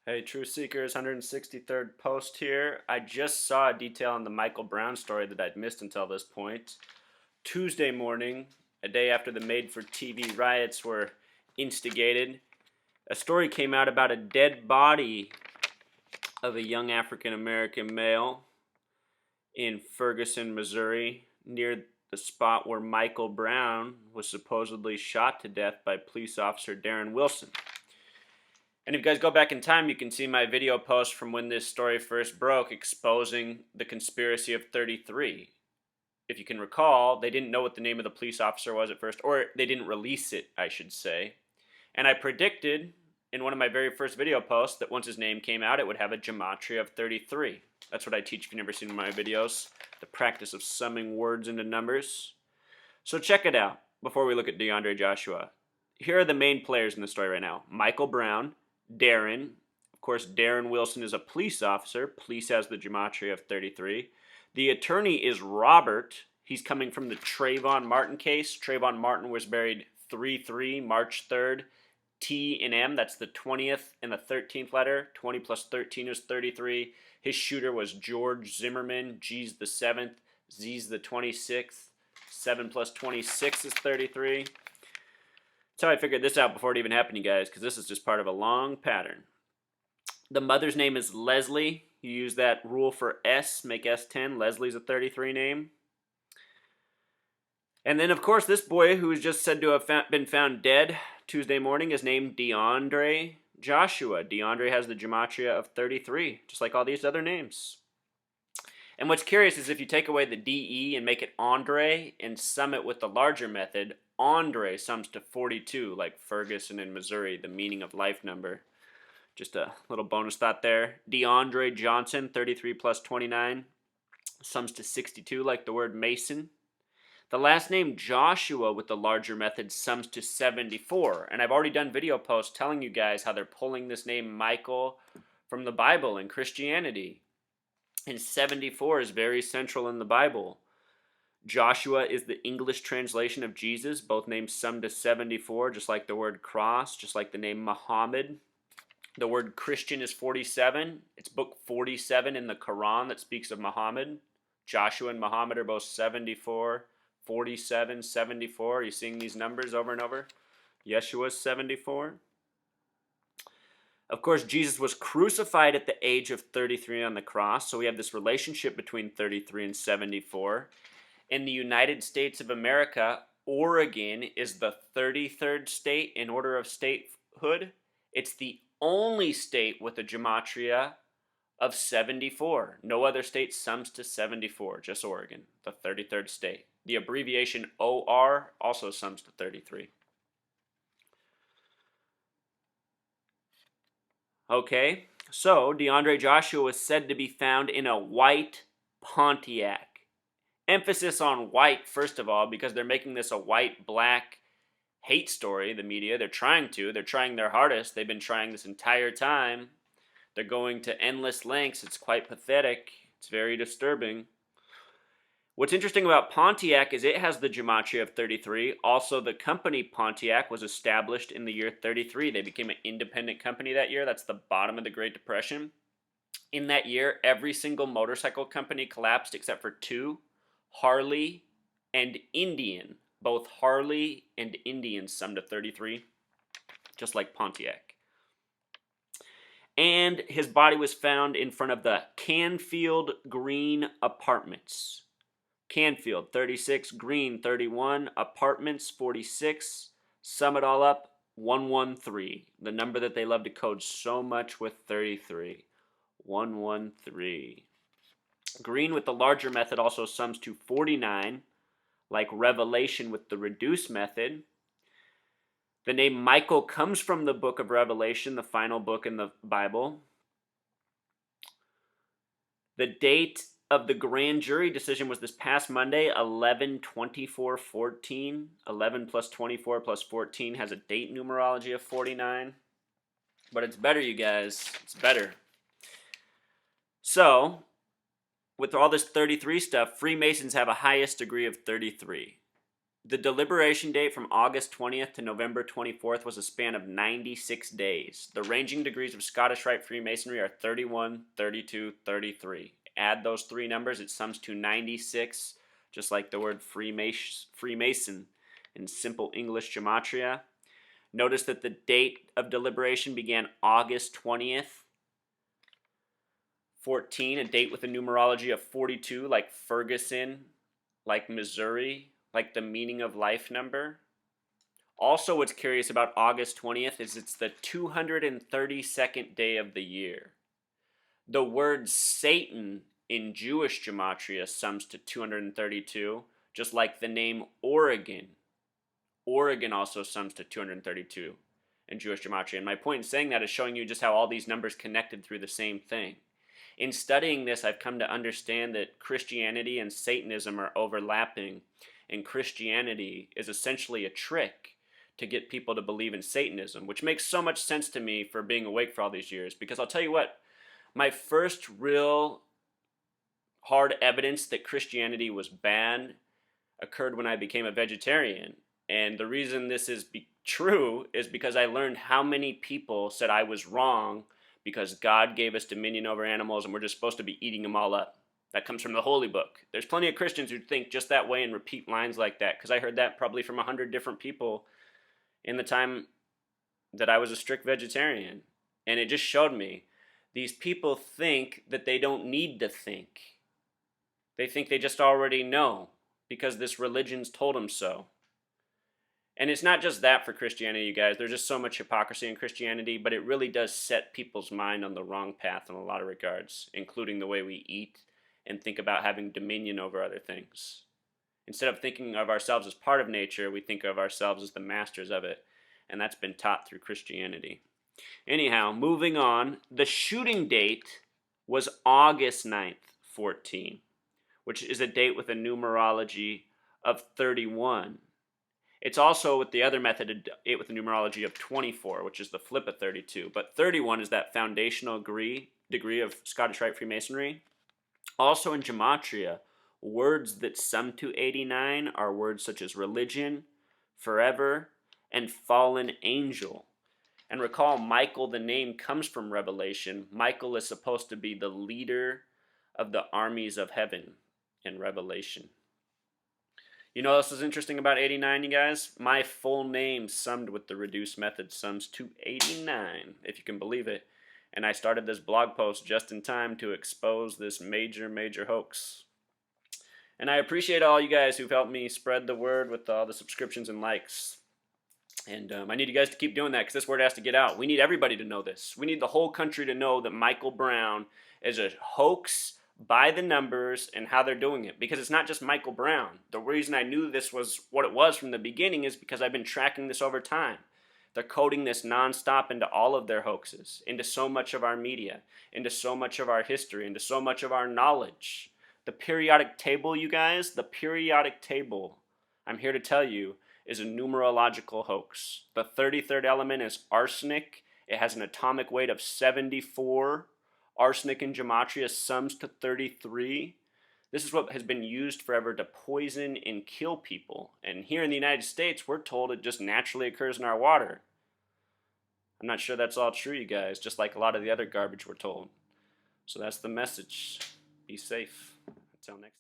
Hey, True Seekers, 163rd post here. I just saw a detail on the Michael Brown story that I'd missed until this point. Tuesday morning, a day after the made for TV riots were instigated, a story came out about a dead body of a young African American male in Ferguson, Missouri, near the spot where Michael Brown was supposedly shot to death by police officer Darren Wilson. And if you guys go back in time, you can see my video post from when this story first broke exposing the conspiracy of 33. If you can recall, they didn't know what the name of the police officer was at first, or they didn't release it, I should say. And I predicted in one of my very first video posts that once his name came out, it would have a gematria of 33. That's what I teach if you've never seen my videos, the practice of summing words into numbers. So check it out before we look at DeAndre Joshua. Here are the main players in the story right now. Michael Brown, Darren. Of course, Darren Wilson is a police officer. Police has the gematria of 33. The attorney is Robert. He's coming from the Trayvon Martin case. Trayvon Martin was buried 3-3, March 3rd. T and M, that's the 20th and the 13th letter. 20 plus 13 is 33. His shooter was George Zimmerman. G's the 7th. Z's the 26th. 7 plus 26 is 33. That's how I figured this out before it even happened, you guys, because this is just part of a long pattern. The mother's name is Leslie. You use that rule for S, make S 10. Leslie's a 33 name. And then, of course, this boy who is just said to have been found dead Tuesday morning is named DeAndre Joshua. DeAndre has the gematria of 33, just like all these other names. And what's curious is if you take away the DE and make it Andre and sum it with the larger method, Andre sums to 42, like Ferguson in Missouri, the meaning of life number. Just a little bonus thought there. DeAndre Johnson, 33 plus 29, sums to 62, like the word Mason. The last name Joshua with the larger method sums to 74. And I've already done video posts telling you guys how they're pulling this name Michael from the Bible and Christianity. And 74 is very central in the Bible. Joshua is the English translation of Jesus. Both names sum to 74, just like the word cross, just like the name Muhammad. The word Christian is 47. It's book 47 in the Quran that speaks of Muhammad. Joshua and Muhammad are both 74, 47, 74. Are you seeing these numbers over and over? Yeshua's 74. Of course, Jesus was crucified at the age of 33 on the cross, so we have this relationship between 33 and 74. In the United States of America, Oregon is the 33rd state in order of statehood. It's the only state with a gematria of 74. No other state sums to 74, just Oregon, the 33rd state. The abbreviation OR also sums to 33. Okay, so DeAndre Joshua was said to be found in a white Pontiac. Emphasis on white, first of all, because they're making this a white-black hate story, the media. They're trying their hardest. They've been trying this entire time. They're going to endless lengths. It's quite pathetic. It's very disturbing. What's interesting about Pontiac is it has the gematria of 33. Also, the company Pontiac was established in the year 33. They became an independent company that year. That's the bottom of the Great Depression. In that year, every single motorcycle company collapsed except for two, Harley and Indian. Both Harley and Indian sum to 33, just like Pontiac. And his body was found in front of the Canfield Green Apartments. Canfield, 36, Green, 31, Apartments, 46. Sum it all up, 113. The number that they love to code so much with 33. 113. Green with the larger method also sums to 49, like Revelation with the reduced method. The name Michael comes from the book of Revelation, the final book in the Bible. The date of the grand jury decision was this past Monday, 11/24/14. 11 plus 24 plus 14 has a date numerology of 49. But it's better, you guys. It's better. So, with all this 33 stuff, Freemasons have a highest degree of 33. The deliberation date from August 20th to November 24th was a span of 96 days. The ranging degrees of Scottish Rite Freemasonry are 31, 32, 33. Add those three numbers, it sums to 96, just like the word Freemason in simple English gematria. Notice that the date of deliberation began August 20th. 14, a date with a numerology of 42, like Ferguson, like Missouri, like the meaning of life number. Also, what's curious about August 20th is it's the 232nd day of the year. The word Satan in Jewish gematria sums to 232, just like the name Oregon. Oregon also sums to 232 in Jewish gematria. And my point in saying that is showing you just how all these numbers connected through the same thing. In studying this, I've come to understand that Christianity and Satanism are overlapping, and Christianity is essentially a trick to get people to believe in Satanism, which makes so much sense to me for being awake for all these years. Because I'll tell you what, my first real hard evidence that Christianity was bad occurred when I became a vegetarian. And the reason this is true is because I learned how many people said I was wrong because God gave us dominion over animals and we're just supposed to be eating them all up. That comes from the Holy Book. There's plenty of Christians who think just that way and repeat lines like that, because I heard that probably from 100 different people in the time that I was a strict vegetarian. And it just showed me these people think that they don't need to think. They think they just already know because this religion's told them so. And it's not just that for Christianity, you guys. There's just so much hypocrisy in Christianity, but it really does set people's mind on the wrong path in a lot of regards, including the way we eat and think about having dominion over other things. Instead of thinking of ourselves as part of nature, we think of ourselves as the masters of it, and that's been taught through Christianity. Anyhow, moving on, the shooting date was August 9th, 14, which is a date with a numerology of 31. It's also with the other method, a date with a numerology of 24, which is the flip of 32. But 31 is that foundational degree of Scottish Rite Freemasonry. Also in gematria, words that sum to 89 are words such as religion, forever, and fallen angel. And recall, Michael, the name comes from Revelation. Michael is supposed to be the leader of the armies of heaven in Revelation. You know what else is interesting about 89, you guys? My full name summed with the reduced method sums to 89, if you can believe it. And I started this blog post just in time to expose this major hoax. And I appreciate all you guys who've helped me spread the word with all the subscriptions and likes. And I need you guys to keep doing that because this word has to get out. We need everybody to know this. We need the whole country to know that Michael Brown is a hoax by the numbers and how they're doing it. Because it's not just Michael Brown. The reason I knew this was what it was from the beginning is because I've been tracking this over time. They're coding this nonstop into all of their hoaxes, into so much of our media, into so much of our history, into so much of our knowledge. The periodic table, you guys, the periodic table, I'm here to tell you, is a numerological hoax. The 33rd element is arsenic. It has an atomic weight of 74. Arsenic in gematria sums to 33. This is what has been used forever to poison and kill people. And here in the United States, we're told it just naturally occurs in our water. I'm not sure that's all true, you guys, just like a lot of the other garbage we're told. So that's the message. Be safe. Until next time.